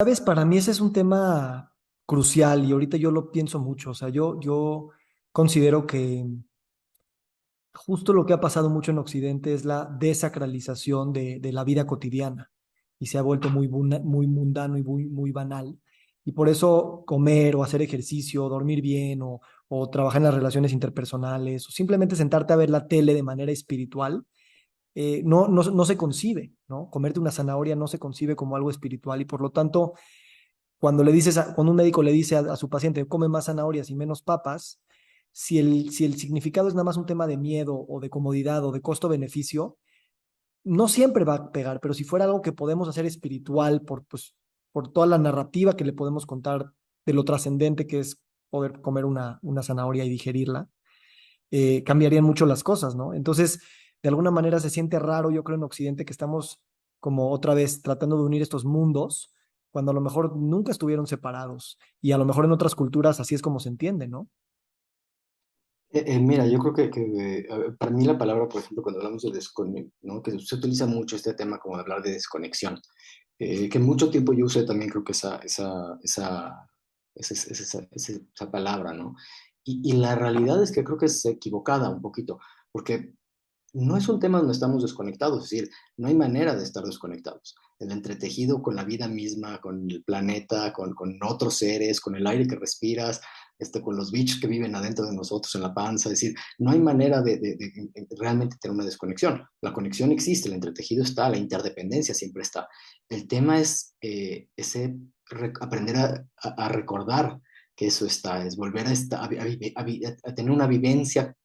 Sabes, para mí ese es un tema crucial y ahorita yo lo pienso mucho. O sea, yo considero que justo lo que ha pasado mucho en Occidente es la desacralización de la vida cotidiana y se ha vuelto muy mundano y muy banal. Y por eso comer o hacer ejercicio, o dormir bien o trabajar en las relaciones interpersonales o simplemente sentarte a ver la tele de manera espiritual, no se concibe, ¿no? Comerte una zanahoria no se concibe como algo espiritual y por lo tanto cuando un médico le dice a su paciente, come más zanahorias y menos papas, si el significado es nada más un tema de miedo o de comodidad o de costo-beneficio, no siempre va a pegar, pero si fuera algo que podemos hacer espiritual por toda la narrativa que le podemos contar de lo trascendente que es poder comer una zanahoria y digerirla, cambiarían mucho las cosas, ¿no? Entonces, de alguna manera se siente raro, yo creo, en Occidente que estamos como otra vez tratando de unir estos mundos, cuando a lo mejor nunca estuvieron separados y a lo mejor en otras culturas así es como se entiende, ¿no? Mira, yo creo que para mí la palabra, por ejemplo, cuando hablamos de desconexión, ¿no? Que se utiliza mucho este tema como de hablar de desconexión, que mucho tiempo yo usé también creo que esa palabra, ¿no? Y la realidad es que creo que es equivocada un poquito, porque no es un tema donde estamos desconectados, es decir, no hay manera de estar desconectados. El entretejido con la vida misma, con el planeta, con otros seres, con el aire que respiras, con los bichos que viven adentro de nosotros en la panza, es decir, no hay manera de realmente tener una desconexión. La conexión existe, el entretejido está, la interdependencia siempre está. El tema es aprender a recordar que eso está, es volver a tener una vivencia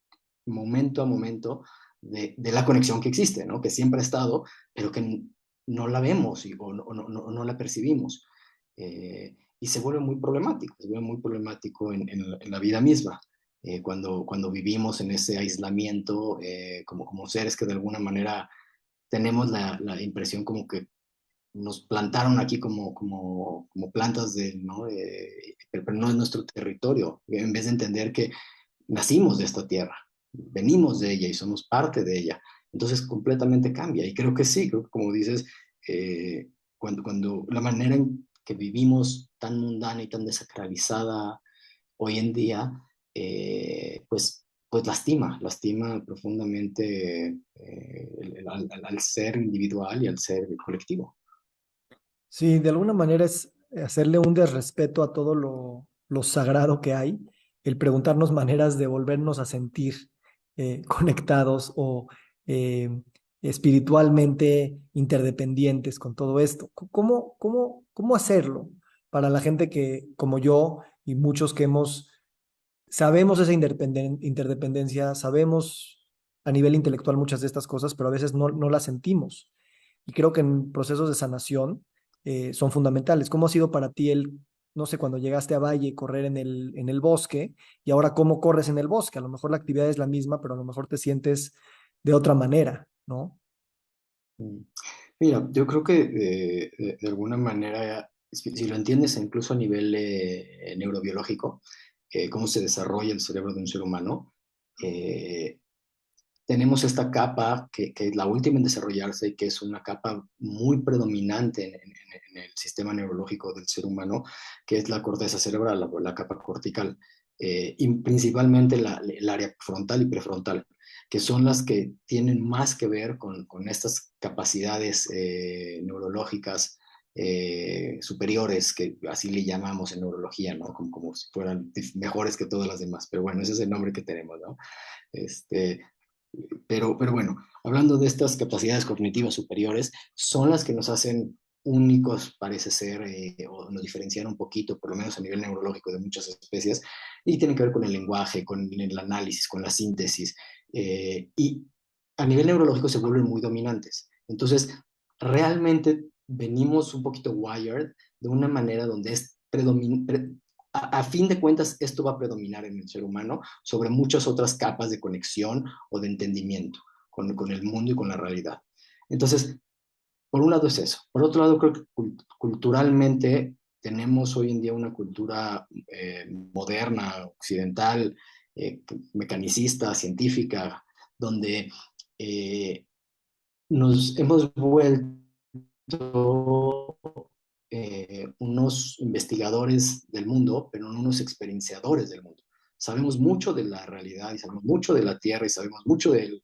momento a momento de la conexión que existe, ¿no? Que siempre ha estado, pero que no la vemos o no la percibimos. Y se vuelve muy problemático en la vida misma, cuando vivimos en ese aislamiento, como seres que de alguna manera tenemos la impresión como que nos plantaron aquí como plantas ¿no? Pero no es nuestro territorio, en vez de entender que nacimos de esta tierra, venimos de ella y somos parte de ella. Entonces completamente cambia. Y creo que sí, creo que como dices, cuando la manera en que vivimos tan mundana y tan desacralizada hoy en día, pues lastima profundamente al ser individual y al ser colectivo. Sí, de alguna manera es hacerle un desrespeto a todo lo sagrado que hay, el preguntarnos maneras de volvernos a sentir conectados o eh, espiritualmente interdependientes con todo esto. ¿Cómo hacerlo para la gente que, como yo y muchos que sabemos esa interdependencia, sabemos a nivel intelectual muchas de estas cosas, pero a veces no las sentimos? Y creo que en procesos de sanación son fundamentales. ¿Cómo ha sido para ti no sé, cuando llegaste a Valle, correr en el bosque y ahora cómo corres en el bosque? A lo mejor la actividad es la misma, pero a lo mejor te sientes de otra manera, ¿no? Mm. Mira, yo creo que de alguna manera, si lo entiendes incluso a nivel neurobiológico, cómo se desarrolla el cerebro de un ser humano, eh, tenemos esta capa que es la última en desarrollarse y que es una capa muy predominante en el sistema neurológico del ser humano, que es la corteza cerebral, la capa cortical, y principalmente el área frontal y prefrontal, que son las que tienen más que ver con estas capacidades neurológicas superiores, que así le llamamos en neurología, ¿no? Como si fueran mejores que todas las demás, pero bueno, ese es el nombre que tenemos, ¿no? Este, pero bueno, hablando de estas capacidades cognitivas superiores, son las que nos hacen únicos, parece ser, o nos diferencian un poquito, por lo menos a nivel neurológico, de muchas especies, y tienen que ver con el lenguaje, con el análisis, con la síntesis, y a nivel neurológico se vuelven muy dominantes. Entonces, realmente venimos un poquito wired de una manera donde es a fin de cuentas, esto va a predominar en el ser humano sobre muchas otras capas de conexión o de entendimiento con el mundo y con la realidad. Entonces, por un lado es eso. Por otro lado, creo que culturalmente tenemos hoy en día una cultura moderna, occidental, mecanicista, científica, donde eh, nos hemos vuelto unos investigadores del mundo, pero no unos experienciadores del mundo. Sabemos mucho de la realidad y sabemos mucho de la Tierra y sabemos mucho del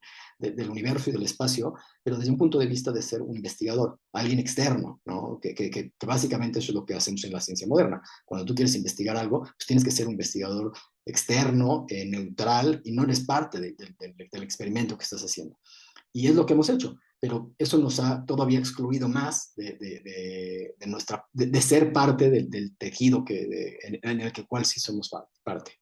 universo y del espacio, pero desde un punto de vista de ser un investigador, alguien externo, ¿no? Que básicamente eso es lo que hacemos en la ciencia moderna. Cuando tú quieres investigar algo, pues tienes que ser un investigador externo, neutral, y no eres parte del experimento que estás haciendo. Y es lo que hemos hecho, pero eso nos ha todavía excluido más de ser parte del tejido en el que cual sí somos parte.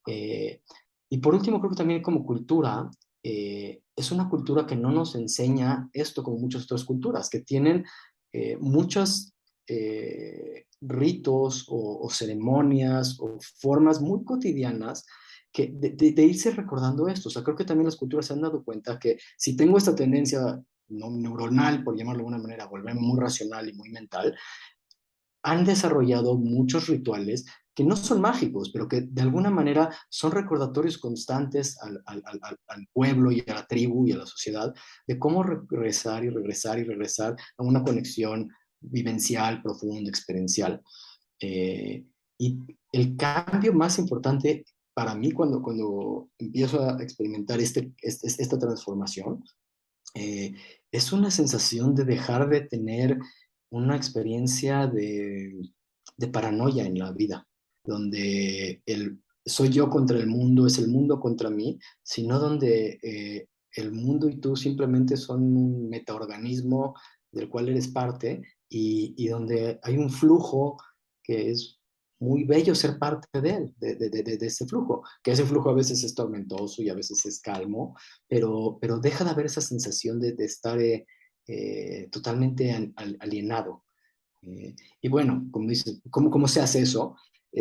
Eh, y por último, creo que también como cultura, es una cultura que no nos enseña esto como muchas otras culturas, que tienen muchos ritos o ceremonias o formas muy cotidianas de irse recordando esto. O sea, creo que también las culturas se han dado cuenta que si tengo esta tendencia no neuronal, por llamarlo de alguna manera, a volverme muy racional y muy mental, han desarrollado muchos rituales que no son mágicos, pero que de alguna manera son recordatorios constantes al pueblo y a la tribu y a la sociedad de cómo regresar y regresar y regresar a una conexión vivencial, profunda, experiencial. Eh, y el cambio más importante para mí cuando empiezo a experimentar esta transformación eh, es una sensación de dejar de tener una experiencia de paranoia en la vida, donde soy yo contra el mundo, es el mundo contra mí, sino donde el mundo y tú simplemente son un metaorganismo del cual eres parte y donde hay un flujo que es muy bello ser parte de él, de ese flujo, que ese flujo a veces es tormentoso y a veces es calmo, pero deja de haber esa sensación de estar totalmente alienado. Y bueno, como dices, ¿cómo se hace eso?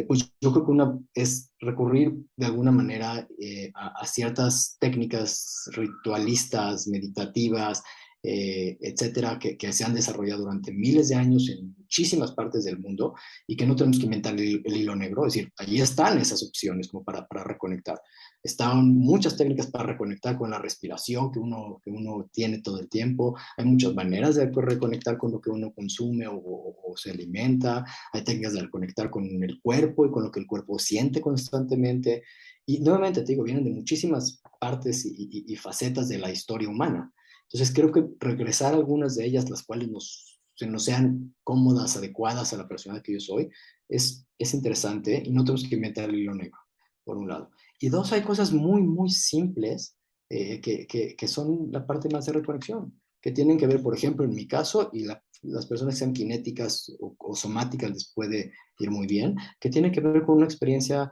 Pues yo creo que una es recurrir de alguna manera a ciertas técnicas ritualistas, meditativas, etcétera, que se han desarrollado durante miles de años en muchísimas partes del mundo y que no tenemos que inventar el hilo negro. Es decir, ahí están esas opciones como para reconectar. Están muchas técnicas para reconectar con la respiración que uno tiene todo el tiempo. Hay muchas maneras de reconectar con lo que uno consume o se alimenta. Hay técnicas de reconectar con el cuerpo y con lo que el cuerpo siente constantemente. Y nuevamente te digo, vienen de muchísimas partes y facetas de la historia humana. Entonces creo que regresar a algunas de ellas, las cuales nos sean cómodas, adecuadas a la persona que yo soy, es interesante y no tenemos que inventar el hilo negro, por un lado. Y dos, hay cosas muy, muy simples que son la parte más de reconexión, que tienen que ver, por ejemplo, en mi caso, y las personas que sean kinéticas o somáticas les puede ir muy bien, que tiene que ver con una experiencia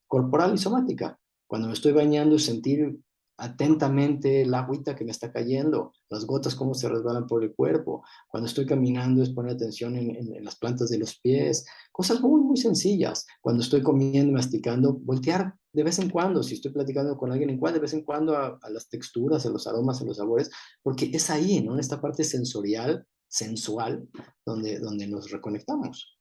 corporal y somática. Cuando me estoy bañando, sentir atentamente el agüita que me está cayendo, las gotas cómo se resbalan por el cuerpo. Cuando estoy caminando es poner atención en las plantas de los pies, cosas muy, muy sencillas. Cuando estoy comiendo, masticando, voltear de vez en cuando, si estoy platicando con alguien, de vez en cuando a las texturas, a los aromas, a los sabores, porque es ahí, ¿no? En esta parte sensorial, sensual, donde nos reconectamos.